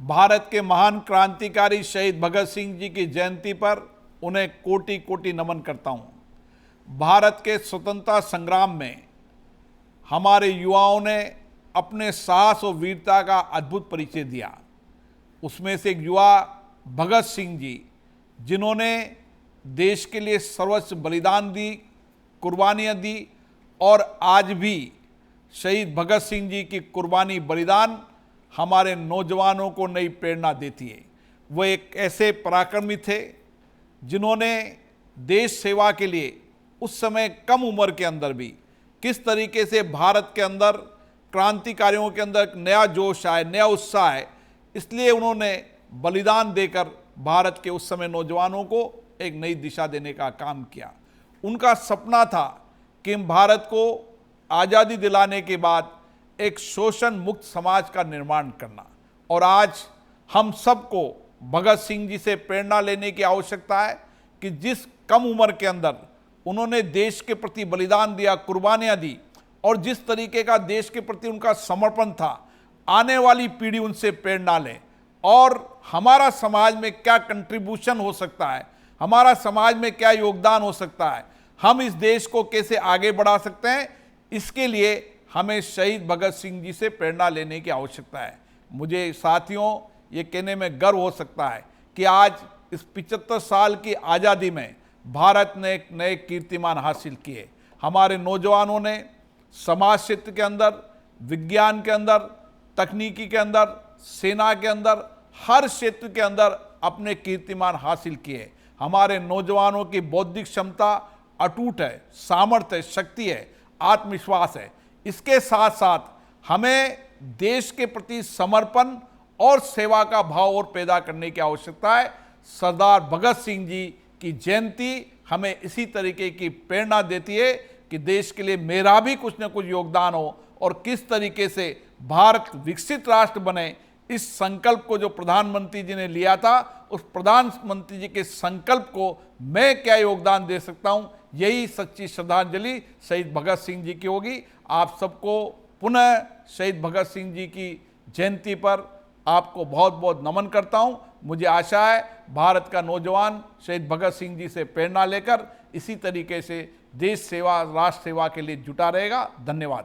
भारत के महान क्रांतिकारी शहीद भगत सिंह जी की जयंती पर उन्हें कोटि कोटि नमन करता हूं। भारत के स्वतंत्रता संग्राम में हमारे युवाओं ने अपने साहस और वीरता का अद्भुत परिचय दिया। उसमें से एक युवा भगत सिंह जी, जिन्होंने देश के लिए सर्वोच्च बलिदान दी, कुर्बानियां दी और आज भी शहीद भगत सिंह जी की कुर्बानी बलिदान हमारे नौजवानों को नई प्रेरणा देती है। वो एक ऐसे पराक्रमी थे जिन्होंने देश सेवा के लिए उस समय कम उम्र के अंदर भी किस तरीके से भारत के अंदर क्रांतिकारियों के अंदर एक नया जोश आए, नया उत्साह आए, इसलिए उन्होंने बलिदान देकर भारत के उस समय नौजवानों को एक नई दिशा देने का काम किया। उनका सपना था कि भारत को आज़ादी दिलाने के बाद एक शोषण मुक्त समाज का निर्माण करना, और आज हम सबको भगत सिंह जी से प्रेरणा लेने की आवश्यकता है कि जिस कम उम्र के अंदर उन्होंने देश के प्रति बलिदान दिया, कुर्बानियां दी, और जिस तरीके का देश के प्रति उनका समर्पण था, आने वाली पीढ़ी उनसे प्रेरणा ले और हमारा समाज में क्या कंट्रीब्यूशन हो सकता है, हमारा समाज में क्या योगदान हो सकता है, हम इस देश को कैसे आगे बढ़ा सकते हैं, इसके लिए हमें शहीद भगत सिंह जी से प्रेरणा लेने की आवश्यकता है। मुझे साथियों ये कहने में गर्व हो सकता है कि आज इस 75 साल की आज़ादी में भारत ने एक नए कीर्तिमान हासिल किए। हमारे नौजवानों ने समाज क्षेत्र के अंदर, विज्ञान के अंदर, तकनीकी के अंदर, सेना के अंदर, हर क्षेत्र के अंदर अपने कीर्तिमान हासिल किए। हमारे नौजवानों की बौद्धिक क्षमता अटूट है, सामर्थ्य है, शक्ति है, आत्मविश्वास है। इसके साथ साथ हमें देश के प्रति समर्पण और सेवा का भाव और पैदा करने की आवश्यकता है। सरदार भगत सिंह जी की जयंती हमें इसी तरीके की प्रेरणा देती है कि देश के लिए मेरा भी कुछ न कुछ योगदान हो और किस तरीके से भारत विकसित राष्ट्र बने। इस संकल्प को जो प्रधानमंत्री जी ने लिया था, उस प्रधानमंत्री जी के संकल्प को मैं क्या योगदान दे सकता हूं, यही सच्ची श्रद्धांजलि शहीद भगत सिंह जी की होगी। आप सबको पुनः शहीद भगत सिंह जी की जयंती पर आपको बहुत बहुत नमन करता हूं। मुझे आशा है भारत का नौजवान शहीद भगत सिंह जी से प्रेरणा लेकर इसी तरीके से देश सेवा, राष्ट्र सेवा के लिए जुटा रहेगा। धन्यवाद।